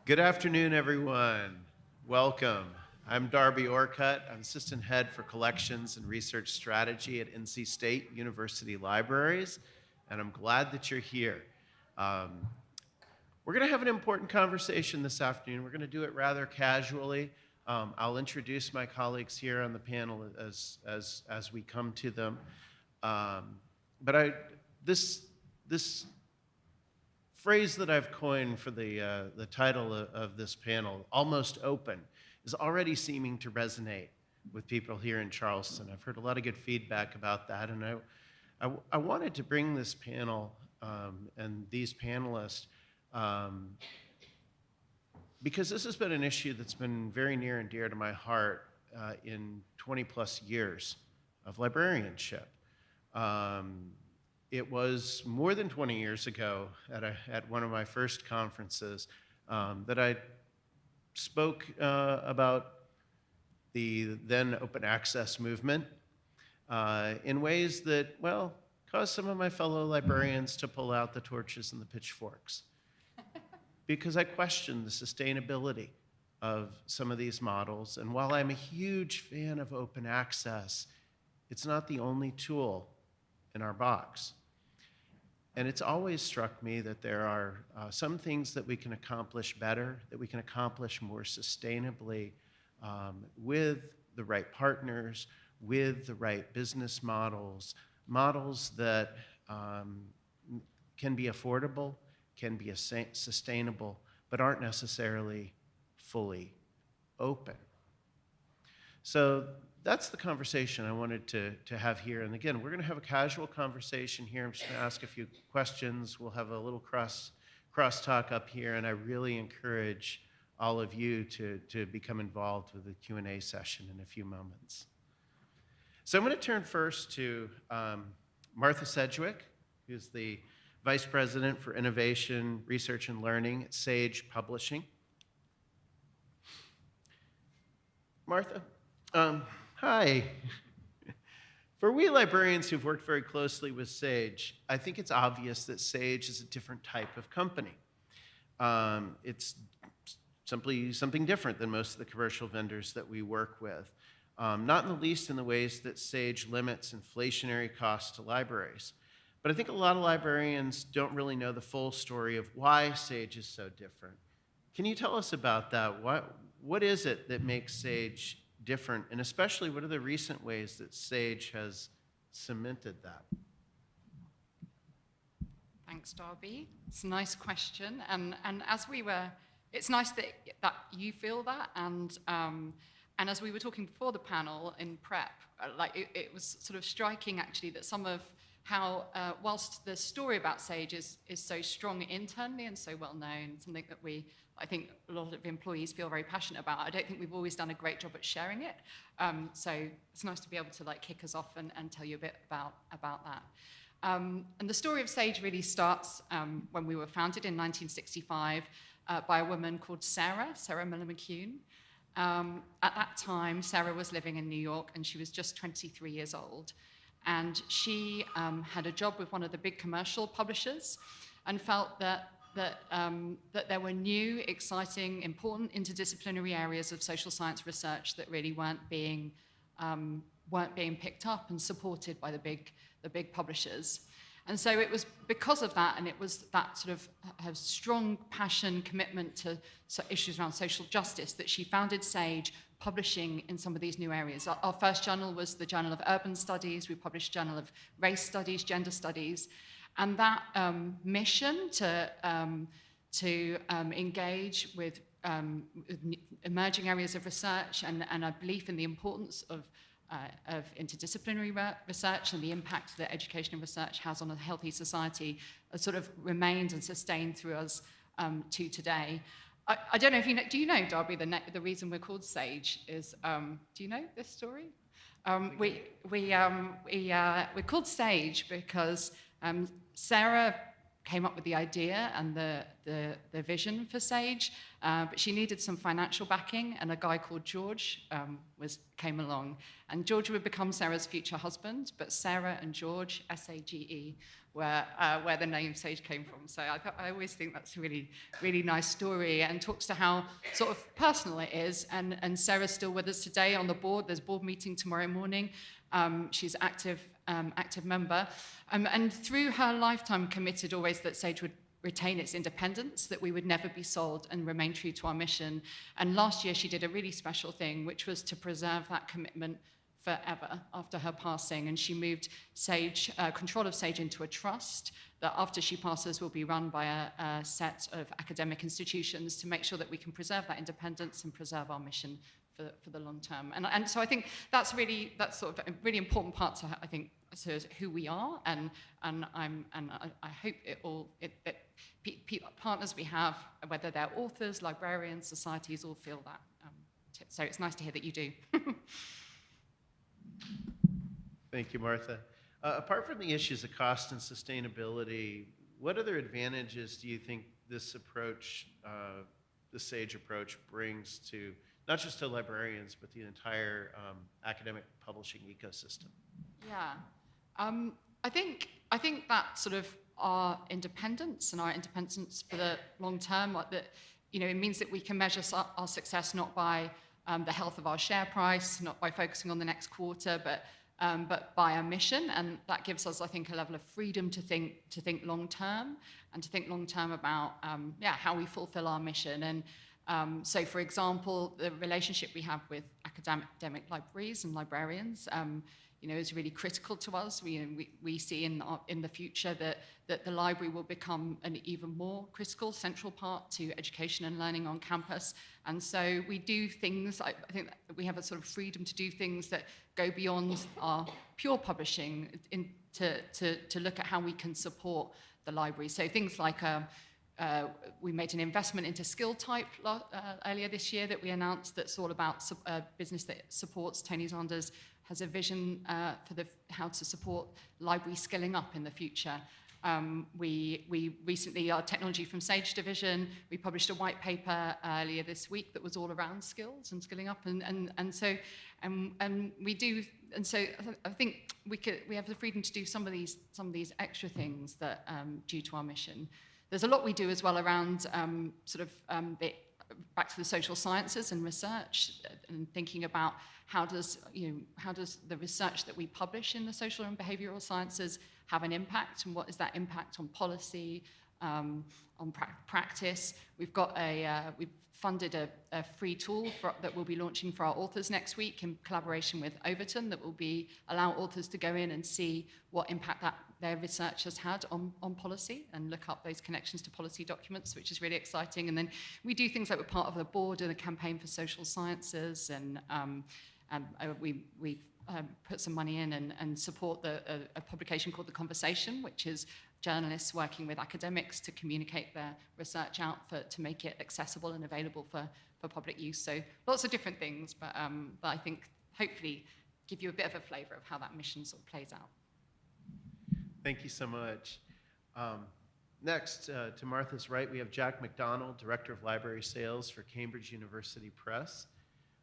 Good afternoon, everyone. Welcome. I'm Darby Orcutt. I'm Assistant Head for Collections and Research Strategy at NC State University Libraries, and I'm glad that you're here. We're going to have an important conversation this afternoon. We're going to do it rather casually. I'll introduce my colleagues here on the panel as we come to them. This phrase that I've coined for the title of this panel, almost open, is already seeming to resonate with people here in Charleston. I've heard a lot of good feedback about that, and I wanted to bring this panel and these panelists because this has been an issue that's been very near and dear to my heart in 20 plus years of librarianship. It was more than 20 years ago at one of my first conferences that I spoke about the then open access movement in ways that, well, caused some of my fellow librarians to pull out the torches and the pitchforks because I questioned the sustainability of some of these models. And while I'm a huge fan of open access, it's not the only tool in our box. And it's always struck me that there are some things that we can accomplish better, that we can accomplish more sustainably with the right partners, with the right business models, models that can be affordable, can be sustainable, but aren't necessarily fully open. So that's the conversation I wanted to have here. And again, we're going to have a casual conversation here. I'm just going to ask a few questions. We'll have a little cross-talk up here, and I really encourage all of you to become involved with the Q&A session in a few moments. So I'm going to turn first to Martha Sedgwick, who's the Vice President for Innovation, Research, and Learning at Sage Publishing. Martha, hi. For we librarians who've worked very closely with Sage, I think it's obvious that Sage is a different type of company. It's simply something different than most of the commercial vendors that we work with, not in the least in the ways that Sage limits inflationary costs to libraries. But I think a lot of librarians don't really know the full story of why Sage is so different. Can you tell us about that? What is it that makes Sage different, and especially what are the recent ways that Sage has cemented that? Thanks, Darby. It's a nice question, and as we were, it's nice that you feel that, and as we were talking before the panel in prep, it was sort of striking actually that some of how, whilst the story about Sage is so strong internally and so well known, something that I think a lot of employees feel very passionate about, I don't think we've always done a great job at sharing it. So it's nice to be able to kick us off and tell you a bit about that. And the story of Sage really starts when we were founded in 1965 by a woman called Sarah Miller McCune. At that time, Sarah was living in New York and she was just 23 years old. And she had a job with one of the big commercial publishers and felt that there were new, exciting, important interdisciplinary areas of social science research that really weren't being picked up and supported by the big publishers. And so it was because of that, and it was that sort of her strong passion, commitment to issues around social justice, that she founded Sage, publishing in some of these new areas. Our first journal was the Journal of Urban Studies. We published Journal of Race Studies, Gender Studies. And that mission to engage with emerging areas of research and a belief in the importance of interdisciplinary research and the impact that education and research has on a healthy society sort of remained and sustained through us to today. I don't know if you know, do you know, Darby, the reason we're called Sage is, do you know this story? We're called Sage because Sarah came up with the idea and the vision for Sage But she needed some financial backing, and a guy called George came along. And George would become Sarah's future husband, but Sarah and George, S-A-G-E, where the name Sage came from. So I always think that's a really, really nice story, and talks to how sort of personal it is. And Sarah's still with us today on the board. There's board meeting tomorrow morning. She's active member. And through her lifetime committed always that Sage would retain its independence, that we would never be sold, and remain true to our mission. And last year she did a really special thing, which was to preserve that commitment forever after her passing. And she moved Sage, control of Sage, into a trust that after she passes will be run by a set of academic institutions to make sure that we can preserve that independence and preserve our mission for the long term. And so I think that's sort of a really important part to, I think, to who we are, and I hope that partners we have, whether they're authors, librarians, societies, all feel that. So it's nice to hear that you do. Thank you, Martha. Apart from the issues of cost and sustainability, what other advantages do you think this approach, the SAGE approach, brings to not just to librarians, but the entire academic publishing ecosystem? Yeah, I think that sort of our independence and our independence for the long term, like that, it means that we can measure our success not by the health of our share price, not by focusing on the next quarter, but by our mission. And that gives us, I think, a level of freedom to think long term, and to think long term about how we fulfill our mission. And so, for example, the relationship we have with academic libraries and librarians, is really critical to us. We see in the future that the library will become an even more critical, central part to education and learning on campus. And so we do things, I think that we have a sort of freedom to do things that go beyond our pure publishing to look at how we can support the library. So things like we made an investment into Skill Type earlier this year that we announced, that's all about a business that supports Tony Sanders has a vision for how to support library skilling up in the future. We recently, our Technology from Sage division, we published a white paper earlier this week that was all around skills and skilling up, so I think we have the freedom to do some of these extra things that due to our mission. There's a lot we do as well around back to the social sciences and research, and thinking about how does the research that we publish in the social and behavioral sciences have an impact, and what is that impact on policy, on practice. We've funded a free tool that we'll be launching for our authors next week in collaboration with Overton, that will allow authors to go in and see what impact that their research has had on policy, and look up those connections to policy documents, which is really exciting. And then we do things like we're part of the board of the Campaign for Social Sciences, and we've put some money in and support a publication called The Conversation, which is journalists working with academics to communicate their research out to make it accessible and available for public use. So lots of different things, but I think hopefully give you a bit of a flavor of how that mission sort of plays out. Thank you so much. Next, to Martha's right, we have Jack Macdonald, Director of Library Sales for Cambridge University Press.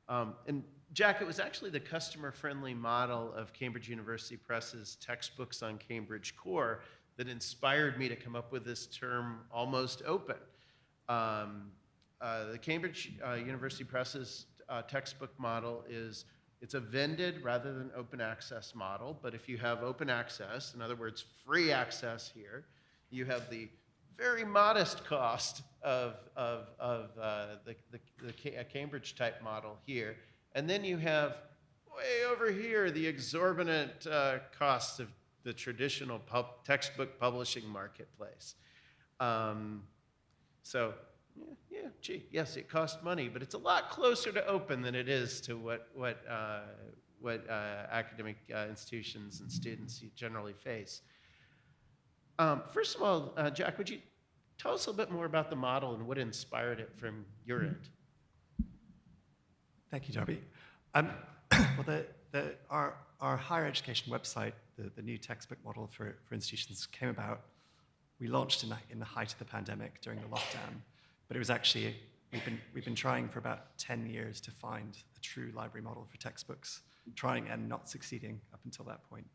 And Jack, it was actually the customer-friendly model of Cambridge University Press's textbooks on Cambridge Core that inspired me to come up with this term, almost open. The Cambridge University Press's textbook model it's a vended rather than open access model, but if you have open access, in other words, free access here, you have the very modest cost of the Cambridge type model here, and then you have way over here the exorbitant costs of the traditional textbook publishing marketplace. Yes, it costs money, but it's a lot closer to open than it is to what academic institutions and students generally face. First of all, Jack, would you tell us a little bit more about the model and what inspired it from your end? Thank you, Darby. Our higher education website, the new textbook model for institutions, came about. We launched in the height of the pandemic during the lockdown, but it was actually we've been trying for about 10 years to find a true library model for textbooks, trying and not succeeding up until that point.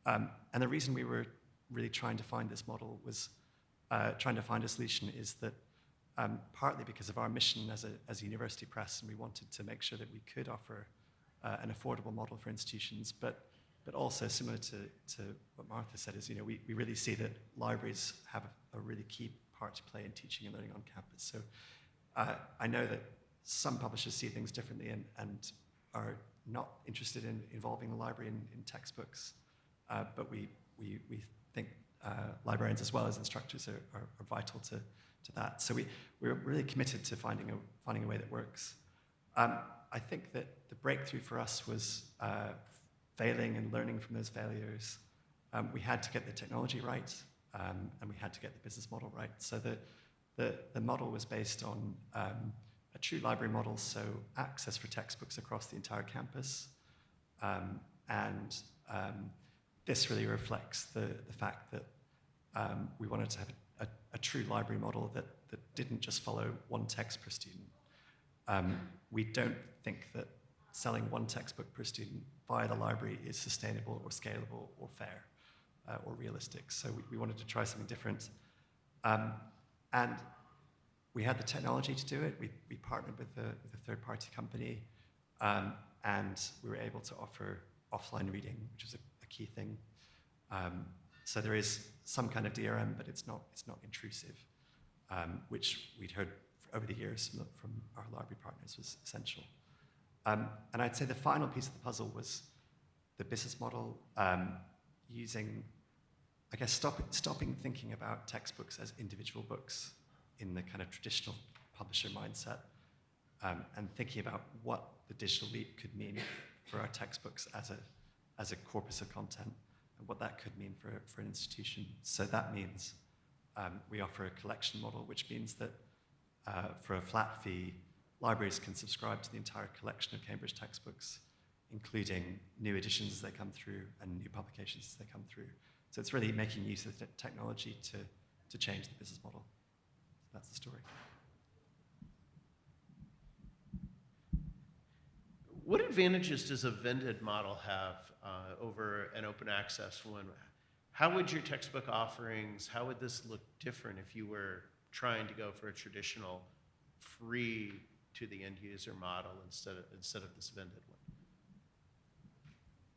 And the reason we were really trying to find this model was trying to find a solution is that partly because of our mission as a university press, and we wanted to make sure that we could offer an affordable model for institutions, but also similar to what Martha said is, we really see that libraries have a really key part to play in teaching and learning on campus. So I know that some publishers see things differently and are not interested in involving the library in textbooks, but we think librarians as well as instructors are vital to that. So we're really committed to finding a way that works. I think that the breakthrough for us was failing and learning from those failures. We had to get the technology right, and we had to get the business model right. So the model was based on a true library model, so access for textbooks across the entire campus. And this really reflects the fact that we wanted to have a true library model that didn't just follow one text per student. We don't think that selling one textbook per student via the library is sustainable or scalable or fair or realistic. So we wanted to try something different. And we had the technology to do it. We partnered with a third-party company, and we were able to offer offline reading, which was a key thing. So there is some kind of DRM, but it's not intrusive, which we'd heard over the years from our library partners was essential. And I'd say the final piece of the puzzle was the business model, using, I guess, stopping thinking about textbooks as individual books in the kind of traditional publisher mindset, and thinking about what the digital leap could mean for our textbooks as a corpus of content, and what that could mean for an institution. So that means we offer a collection model, which means that for a flat fee, libraries can subscribe to the entire collection of Cambridge textbooks, including new editions as they come through and new publications as they come through. So it's really making use of the technology to change the business model. So that's the story. What advantages does a vended model have over an open access one? How would your textbook offerings, how would this look different if you were trying to go for a traditional free to the end user model instead of this vended one?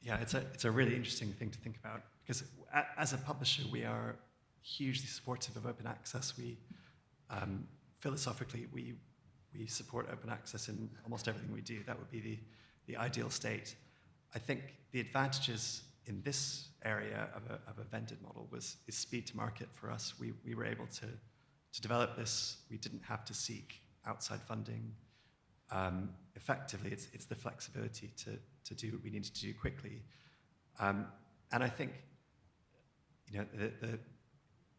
Yeah, it's a really interesting thing to think about, because as a publisher, we are hugely supportive of open access. We philosophically we support open access in almost everything we do. That would be the ideal state. I think the advantages in this area of a vended model is speed to market for us. We were able to develop this. We didn't have to seek outside funding. Effectively, it's the flexibility to do what we needed to do quickly. And I think,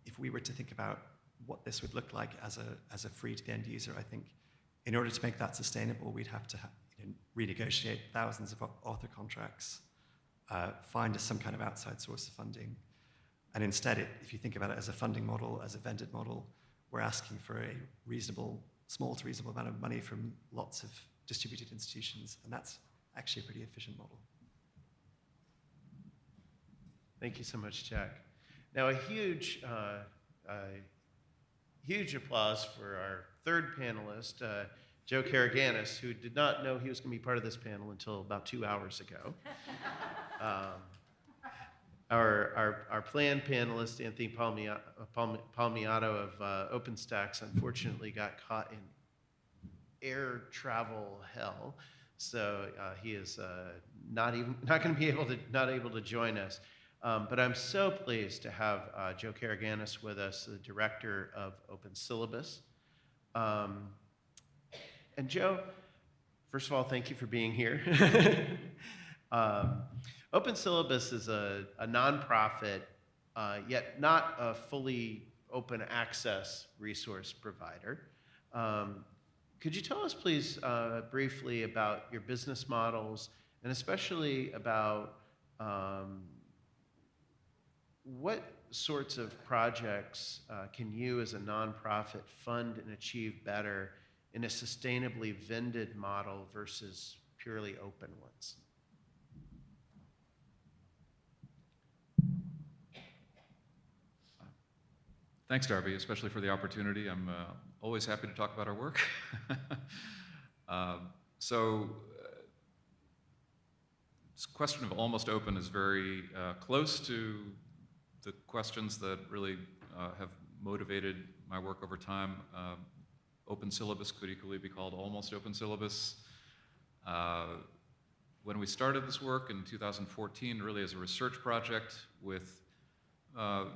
if we were to think about what this would look like as a free to the end user, I think in order to make that sustainable, we'd have to renegotiate thousands of author contracts, find some kind of outside source of funding. And instead, if you think about it as a funding model, as a vended model, we're asking for a small to reasonable amount of money from lots of distributed institutions, and that's actually a pretty efficient model. Thank you so much, Jack. Now, a huge applause for our third panelist, Joe Karaganis, who did not know he was going to be part of this panel until about 2 hours ago. Our planned panelist, Anthony Palmiato of OpenStax, unfortunately got caught in air travel hell, so he is not going to be able to join us. But I'm so pleased to have Joe Karaganis with us, the director of Open Syllabus. And Joe, first of all, thank you for being here. Open Syllabus is a nonprofit, yet not a fully open access resource provider. Could you tell us, please, briefly about your business models, and especially about what sorts of projects can you as a nonprofit fund and achieve better in a sustainably vended model versus purely open ones? Thanks, Darby, especially for the opportunity. I'm always happy to talk about our work. So, this question of almost open is very close to the questions that really have motivated my work over time. Open syllabus could equally be called almost open syllabus. When we started this work in 2014, really as a research project with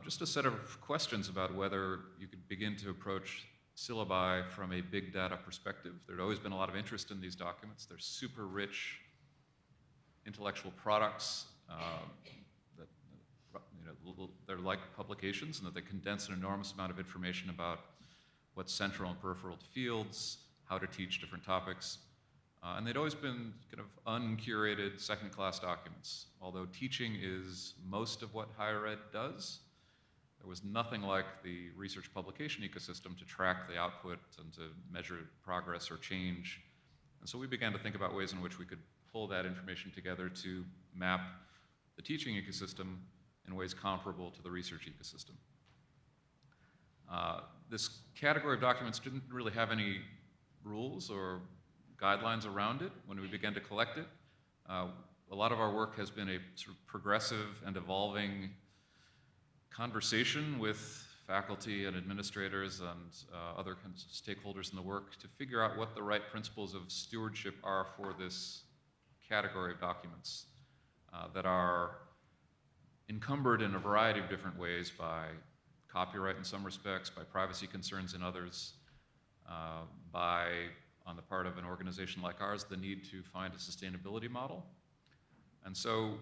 just a set of questions about whether you could begin to approach syllabi from a big data perspective. There'd always been a lot of interest in these documents. They're super rich intellectual products that they're like publications, and that they condense an enormous amount of information about what's central and peripheral to fields, how to teach different topics. And they'd always been kind of uncurated second-class documents. Although teaching is most of what higher ed does, there was nothing like the research publication ecosystem to track the output and to measure progress or change. And so we began to think about ways in which we could pull that information together to map the teaching ecosystem in ways comparable to the research ecosystem. This category of documents didn't really have any rules or guidelines around it when we began to collect it. A lot of our work has been a sort of progressive and evolving conversation with faculty and administrators and other kinds of stakeholders in the work to figure out what the right principles of stewardship are for this category of documents that are encumbered in a variety of different ways by copyright in some respects, by privacy concerns in others, by, on the part of an organization like ours, the need to find a sustainability model. And so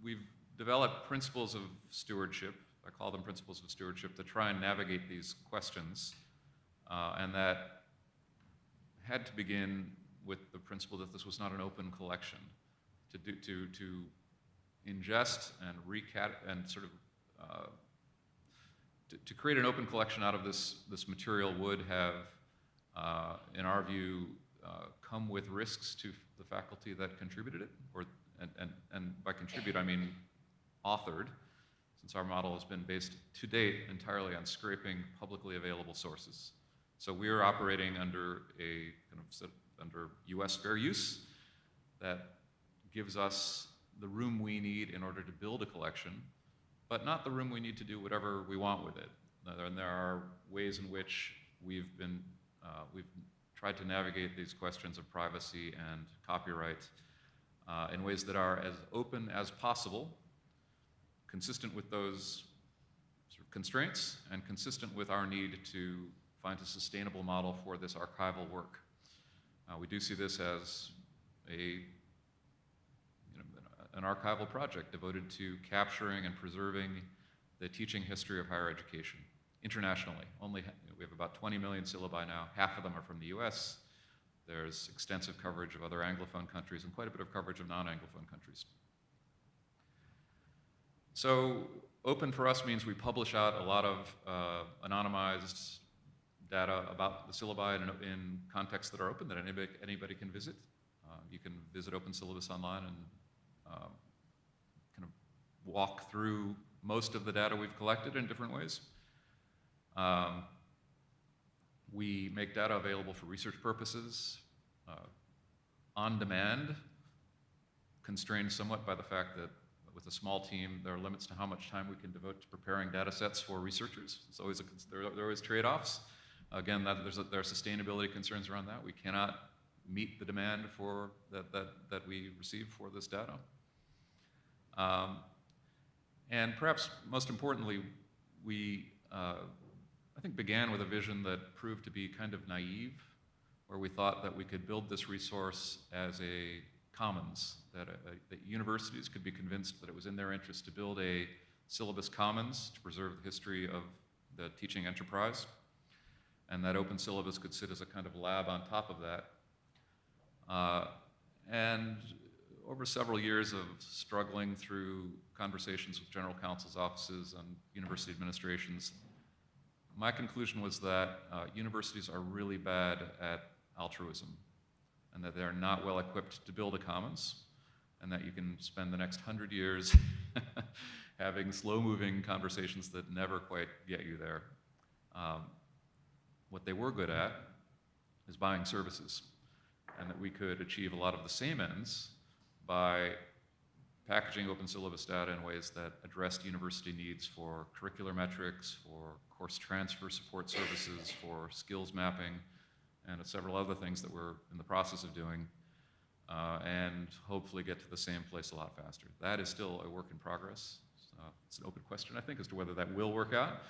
we've developed principles of stewardship, I call them principles of stewardship, to try and navigate these questions, and that had to begin with the principle that this was not an open collection. To ingest and to create an open collection out of this material would have, in our view, come with risks to the faculty that contributed it, and by contribute I mean authored, since our model has been based to date entirely on scraping publicly available sources. So we are operating under a under U.S. fair use that gives us the room we need in order to build a collection, but not the room we need to do whatever we want with it. And there are ways in which we've tried to navigate these questions of privacy and copyright in ways that are as open as possible, consistent with those sort of constraints, and consistent with our need to find a sustainable model for this archival work. We do see this as an archival project devoted to capturing and preserving the teaching history of higher education internationally. We have about 20 million syllabi now. Half of them are from the US. There's extensive coverage of other Anglophone countries and quite a bit of coverage of non-Anglophone countries. So open for us means we publish out a lot of anonymized data about the syllabi in contexts that are open, that anybody can visit. You can visit Open Syllabus online and kind of walk through most of the data we've collected in different ways. We make data available for research purposes on demand, constrained somewhat by the fact that with a small team, there are limits to how much time we can devote to preparing data sets for researchers. It's always there are always trade-offs. Again, there are sustainability concerns around that. We cannot meet the demand for that we receive for this data. And perhaps most importantly, we I think began with a vision that proved to be kind of naive, where we thought that we could build this resource as a commons, that universities could be convinced that it was in their interest to build a syllabus commons to preserve the history of the teaching enterprise, and that Open Syllabus could sit as a kind of lab on top of that. And over several years of struggling through conversations with general counsel's offices and university administrations, my conclusion was that universities are really bad at altruism, and that they're not well equipped to build a commons, and that you can spend the next 100 years having slow-moving conversations that never quite get you there. What they were good at is buying services, and that we could achieve a lot of the same ends by packaging open syllabus data in ways that addressed university needs for curricular metrics, for course transfer support services, for skills mapping, and several other things that we're in the process of doing, and hopefully get to the same place a lot faster. That is still a work in progress. It's an open question, I think, as to whether that will work out,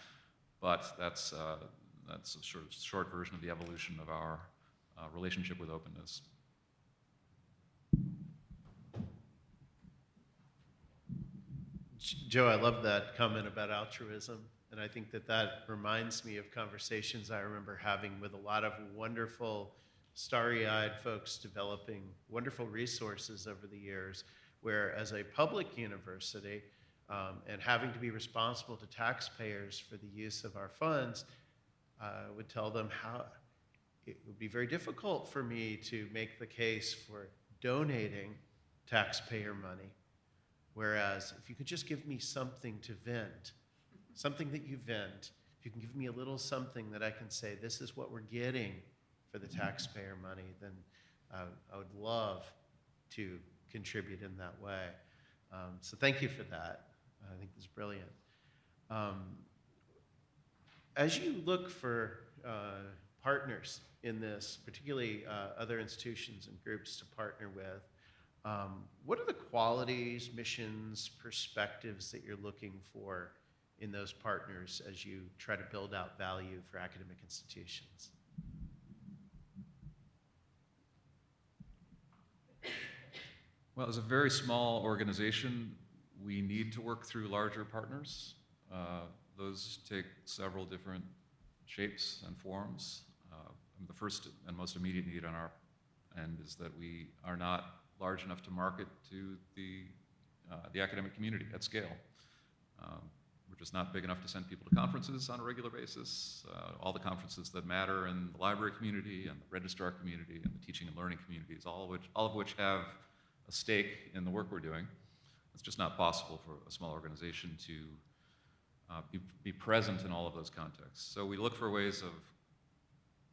but that's a short version of the evolution of our relationship with openness. Joe, I love that comment about altruism, and I think that that reminds me of conversations I remember having with a lot of wonderful, starry-eyed folks developing wonderful resources over the years, where as a public university, and having to be responsible to taxpayers for the use of our funds, would tell them how it would be very difficult for me to make the case for donating taxpayer money. Whereas if you could just give me something to vent, something that you vent, if you can give me a little something that I can say, this is what we're getting for the taxpayer money, then I would love to contribute in that way. So thank you for that. I think it's brilliant. As you look for partners in this, particularly other institutions and groups to partner with, what are the qualities, missions, perspectives that you're looking for in those partners as you try to build out value for academic institutions? Well, as a very small organization, we need to work through larger partners. Those take several different shapes and forms. The first and most immediate need on our end is that we are not large enough to market to the academic community at scale. We're just not big enough to send people to conferences on a regular basis. All the conferences that matter in the library community and the registrar community and the teaching and learning communities, all of which have a stake in the work we're doing. It's just not possible for a small organization to be present in all of those contexts. So we look for ways of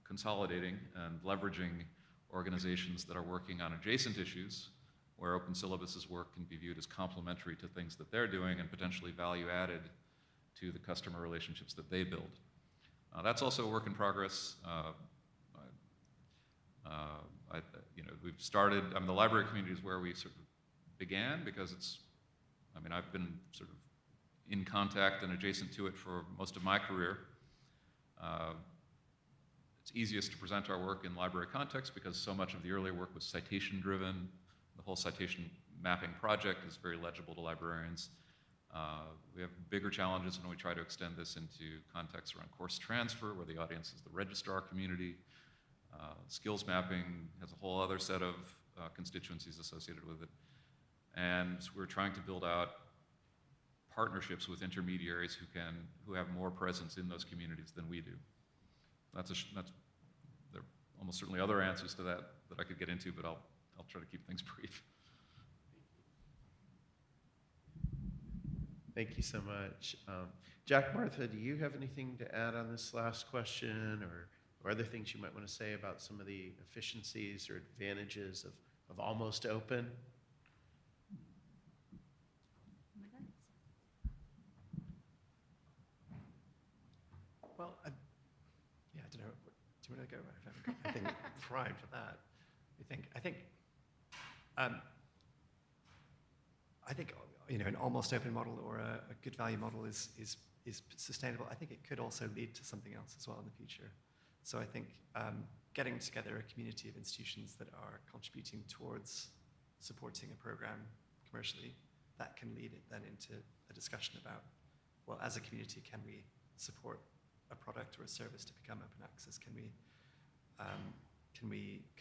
consolidating and leveraging organizations that are working on adjacent issues where open syllabus's work can be viewed as complementary to things that they're doing and potentially value added to the customer relationships that they build. That's also a work in progress. We've started, the library community is where we sort of began because I've been sort of in contact and adjacent to it for most of my career. It's easiest to present our work in library context because so much of the earlier work was citation driven. The whole citation mapping project is very legible to librarians. We have bigger challenges when we try to extend this into contexts around course transfer, where the audience is the registrar community. Skills mapping has a whole other set of constituencies associated with it. And we're trying to build out partnerships with intermediaries who have more presence in those communities than we do. There are almost certainly other answers to that I could get into, but I'll try to keep things brief. Thank you so much. Jack, Martha, do you have anything to add on this last question or other things you might want to say about some of the efficiencies or advantages of almost open? Well, I don't know. Do you want to go? I haven't got anything primed for that. I think an almost open model or a good value model is sustainable. I think it could also lead to something else as well in the future. So I think getting together a community of institutions that are contributing towards supporting a program commercially, that can lead it then into a discussion about, well, as a community, can we support a product or a service to become open access? Can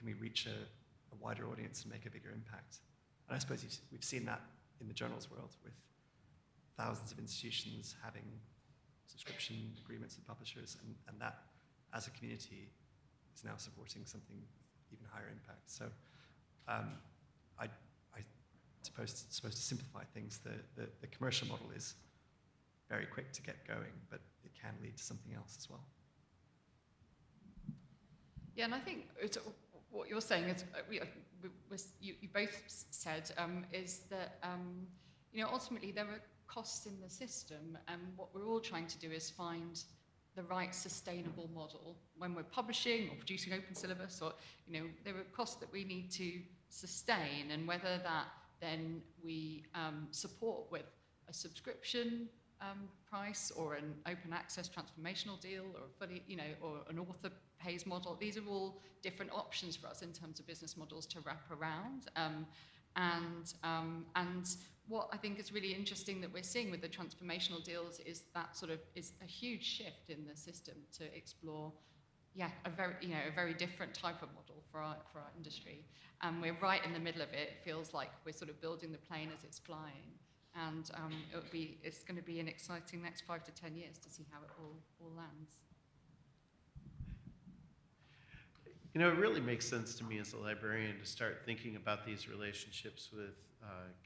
we reach a wider audience and make a bigger impact? And I suppose we've seen that in the journals world with thousands of institutions having subscription agreements with publishers, and that as a community is now supporting something with even higher impact. So I supposed to simplify things. The commercial model is very quick to get going, but it can lead to something else as well. Yeah, and I think what you're saying is, you both said, is that ultimately there are costs in the system, and what we're all trying to do is find the right sustainable model when we're publishing or producing open syllabus, or there are costs that we need to sustain, and whether that then we support with a subscription price or an open access transformational deal, or fully, or an author pays model. These are all different options for us in terms of business models to wrap around. And what I think is really interesting that we're seeing with the transformational deals is that is a huge shift in the system to explore, a very different type of model for our industry. And we're right in the middle of it. It feels like we're sort of building the plane as it's flying. And it's going to be an exciting next 5 to 10 years to see how it all lands. It really makes sense to me as a librarian to start thinking about these relationships with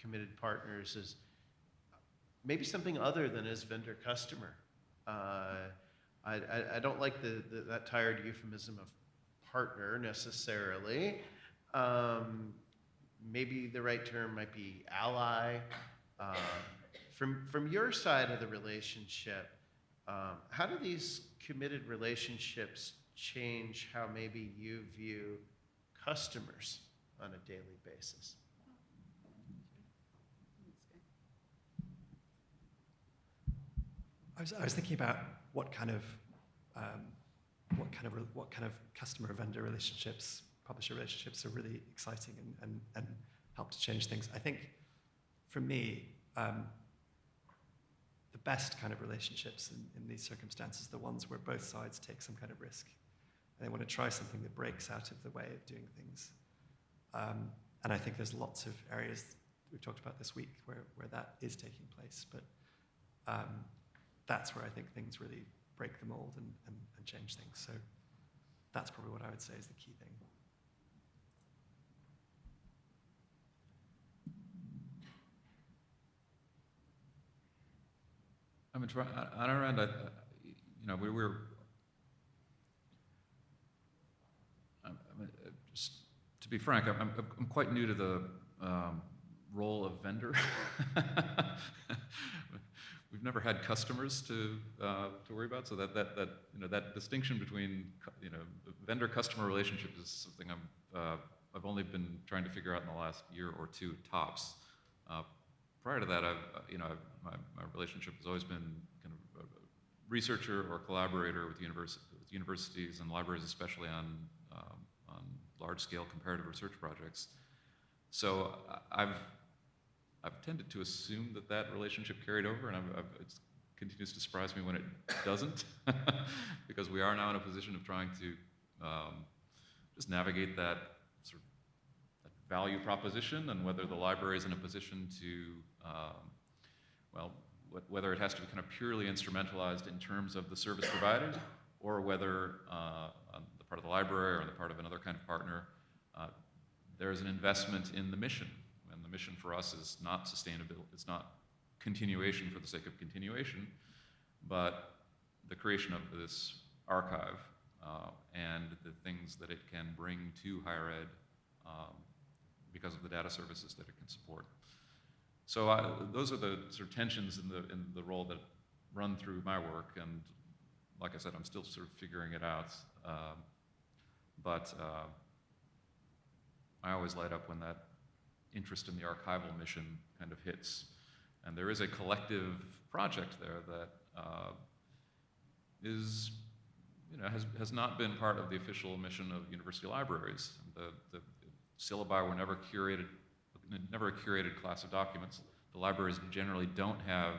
committed partners as maybe something other than as vendor-customer. I don't like that tired euphemism of partner necessarily. Maybe the right term might be ally. From your side of the relationship, how do these committed relationships change how maybe you view customers on a daily basis? I was thinking about what kind of customer vendor relationships, publisher relationships are really exciting and help to change things. I think for me, the best kind of relationships in these circumstances are the ones where both sides take some kind of risk. And they want to try something that breaks out of the way of doing things. And I think there's lots of areas we've talked about this week where that is taking place. But that's where I think things really break the mold and change things. So that's probably what I would say is the key thing. I mean, on our end, just to be frank, I'm quite new to the role of vendor. We've never had customers to worry about, so that distinction between vendor-customer relationship is something I've only been trying to figure out in the last year or two tops. Prior to that, my relationship has always been kind of a researcher or collaborator with universities and libraries, especially on large-scale comparative research projects. So I've tended to assume that relationship carried over, and it continues to surprise me when it doesn't, because we are now in a position of trying to just navigate that sort of that value proposition, and whether the library is in a position to, whether it has to be kind of purely instrumentalized in terms of the service provided, or whether on the part of the library or on the part of another kind of partner, there is an investment in the mission. And the mission for us is not sustainability, it's not continuation for the sake of continuation, but the creation of this archive and the things that it can bring to higher ed because of the data services that it can support. So those are the sort of tensions in the role that run through my work, and like I said, I'm still sort of figuring it out. But I always light up when that interest in the archival mission kind of hits. And there is a collective project there that has not been part of the official mission of university libraries. The syllabi were never a curated class of documents. The libraries generally don't have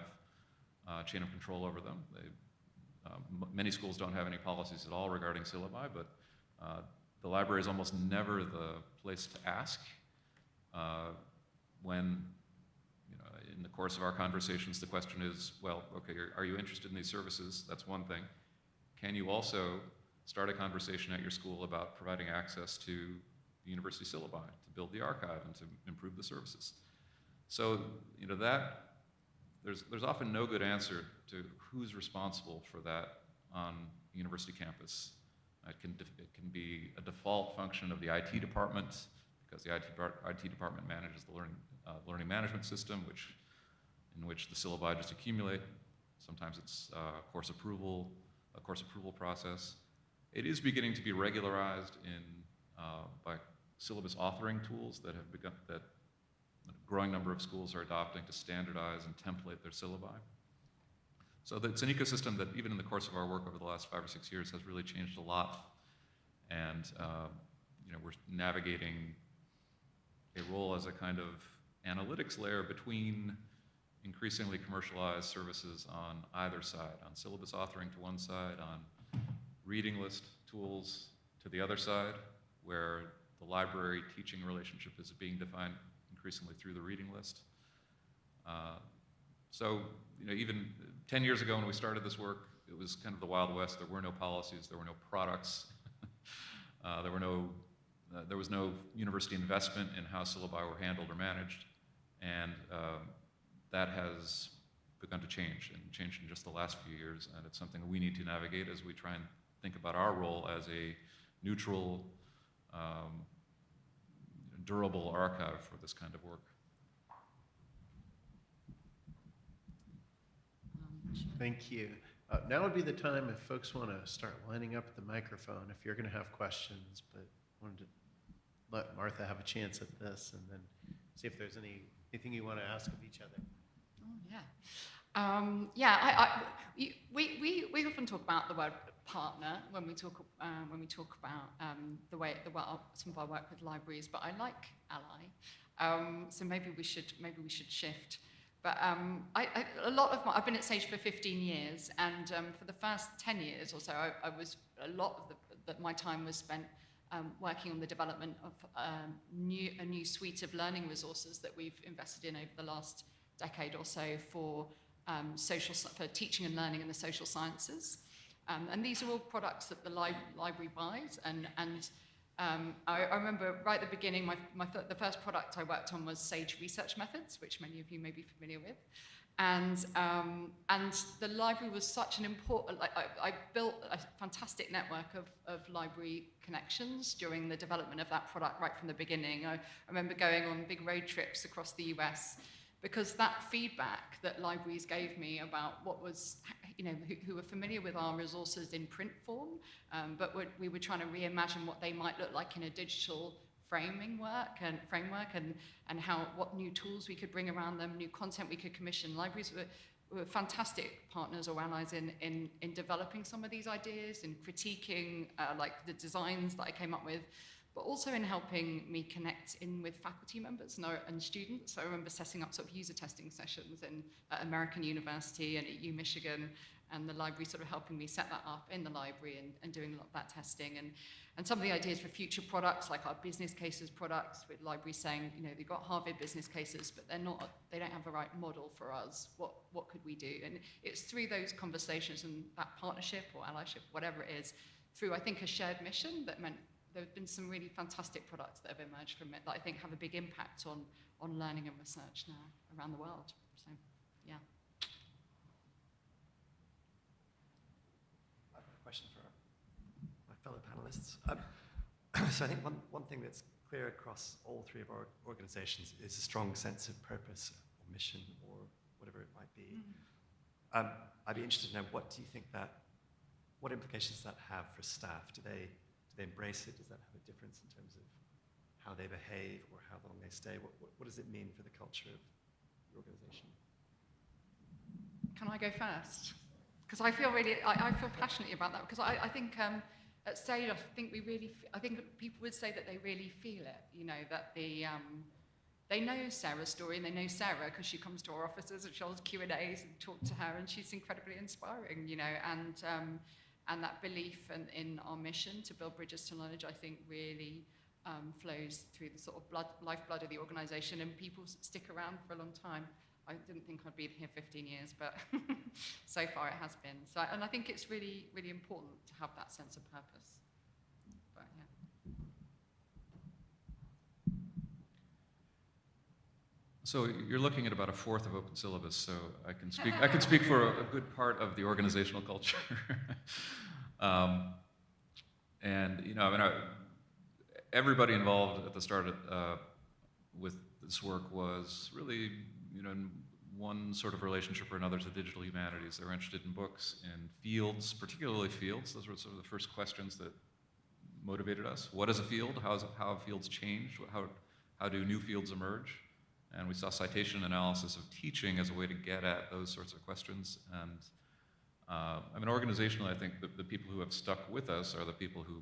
chain of control over them. Many schools don't have any policies at all regarding syllabi, but the library is almost never the place to ask when, in the course of our conversations, the question is, well, okay, are you interested in these services? That's one thing. Can you also start a conversation at your school about providing access to the university syllabi, to build the archive and to improve the services. So, there's often no good answer to who's responsible for that on a university campus. It can be a default function of the IT department, because the IT department manages the learning management system, in which the syllabi just accumulate. Sometimes it's a course approval process. It is beginning to be regularized by syllabus authoring tools that a growing number of schools are adopting to standardize and template their syllabi. So it's an ecosystem that, even in the course of our work over the last 5 or 6 years, has really changed a lot. And we're navigating a role as a kind of analytics layer between increasingly commercialized services on either side, on syllabus authoring to one side, on reading list tools to the other side, where the library-teaching relationship is being defined increasingly through the reading list. So, even 10 years ago when we started this work, it was kind of the Wild West. There were no policies, there were no products, there was no university investment in how syllabi were handled or managed, and that has begun to change, and changed in just the last few years, and it's something we need to navigate as we try and think about our role as a neutral, durable archive for this kind of work. Thank you. Now would be the time if folks want to start lining up at the microphone, if you're going to have questions, but wanted to let Martha have a chance at this and then see if there's anything you want to ask of each other. Oh, yeah. We often talk about the word partner when we talk about some of our work with libraries, but I like ally. So maybe we should shift. But I've been at Sage for 15 years, and for the first 10 years or so, my time was spent working on the development of a new suite of learning resources that we've invested in over the last decade or so for teaching and learning in the social sciences. And these are all products that the library buys. I remember right at the beginning, the first product I worked on was Sage Research Methods, which many of you may be familiar with. And the library was such an important, I built a fantastic network of library connections during the development of that product right from the beginning. I remember going on big road trips across the US, because that feedback that libraries gave me about what was, who were familiar with our resources in print form, but we were trying to reimagine what they might look like in a digital framework and what new tools we could bring around them, new content we could commission. Libraries were fantastic partners or allies in developing some of these ideas and critiquing the designs that I came up with, but also in helping me connect in with faculty members and students. So I remember setting up sort of user testing sessions at American University and at Michigan, and the library sort of helping me set that up in the library and doing a lot of that testing. And some of the ideas for future products, like our business cases products, with libraries saying, they've got Harvard business cases, but they don't have the right model for us. What could we do? And it's through those conversations and that partnership or allyship, whatever it is, through, I think, a shared mission that meant there have been some really fantastic products that have emerged from it that I think have a big impact on learning and research now around the world. So, yeah. I have a question for my fellow panelists. So I think one thing that's clear across all three of our organizations is a strong sense of purpose or mission or whatever it might be. Mm-hmm. I'd be interested to know, what implications does that have for staff? Do they embrace it? Does that have a difference in terms of how they behave or how long they stay? What does it mean for the culture of the organization? Can I go first? Because I feel passionately about that, because I think at Sage, I think people would say that they really feel it, that they know Sarah's story, and they know Sarah because she comes to our offices and she holds Q&As and talk to her, and she's incredibly inspiring, and that belief in our mission to build bridges to knowledge, I think, really flows through the sort of lifeblood of the organization, and people stick around for a long time. I didn't think I'd be here 15 years, but so far it has been. So, and I think it's really, really important to have that sense of purpose. But yeah. So you're looking at about a fourth of open syllabus, so I can speak for a good part of the organizational culture. And I mean, everybody involved at the start with this work was really, in one sort of relationship or another to digital humanities. They were interested in books and fields, particularly fields. Those were sort of the first questions that motivated us. What is a field? How have fields changed? How do new fields emerge? And we saw citation analysis of teaching as a way to get at those sorts of questions. And I mean, organizationally, I think the people who have stuck with us are the people who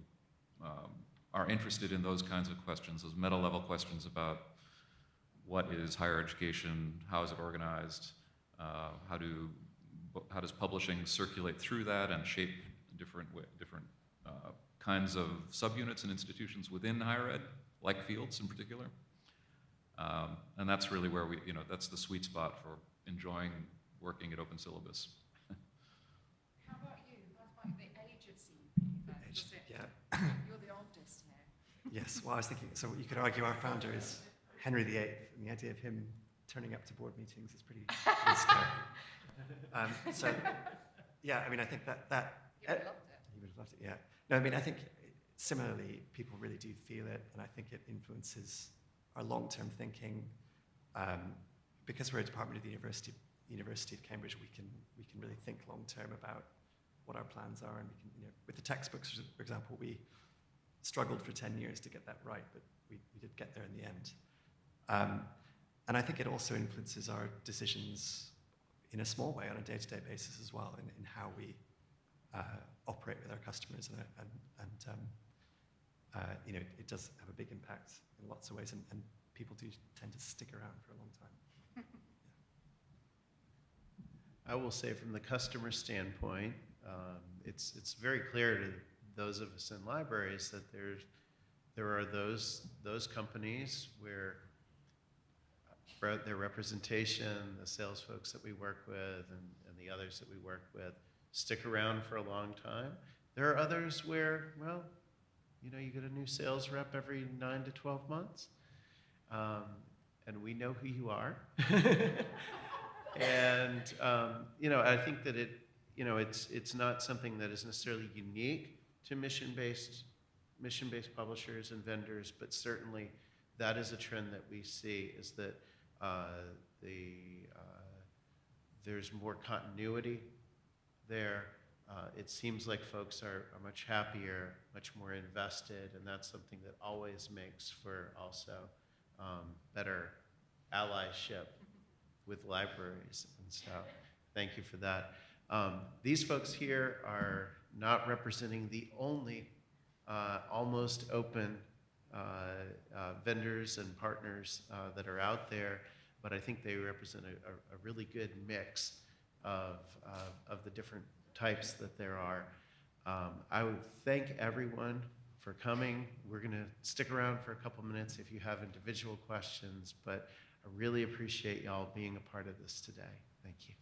are interested in those kinds of questions, those meta-level questions about what is higher education, how is it organized, how does publishing circulate through that and shape different kinds of subunits and institutions within higher ed, like fields in particular. And that's really where that's the sweet spot for enjoying working at Open Syllabus. How about you? How about the age of CP? Yeah. You're the oldest here. Yes, well, I was thinking, so you could argue our founder is Henry VIII, and the idea of him turning up to board meetings is pretty scary. So, yeah, I mean, I think that You would have loved it. you would have loved it, yeah. No, I mean, I think similarly, people really do feel it, and I think it influences our long-term thinking. Because we're a department of the University of Cambridge, we can really think long-term about what our plans are, and we can, with the textbooks, for example, we struggled for 10 years to get that right, but we did get there in the end. And I think it also influences our decisions in a small way on a day-to-day basis as well, in how we operate with our customers, and it does have a big impact in lots of ways, and people do tend to stick around for a long time. I will say from the customer standpoint, it's very clear to those of us in libraries that there are those companies where their representation, the sales folks that we work with, and the others that we work with stick around for a long time. There are others where, well, you get a new sales rep every 9 to 12 months, and we know who you are. And I think that it's not something that is necessarily unique to mission-based publishers and vendors, but certainly that is a trend that we see, is that there's more continuity there. It seems like folks are much happier, much more invested, and that's something that always makes for also better allyship with libraries. And so thank you for that. These folks here are not representing the only almost open vendors and partners that are out there, but I think they represent a really good mix of the different types that there are. I would thank everyone for coming. We're going to stick around for a couple minutes if you have individual questions, but I really appreciate y'all being a part of this today. Thank you.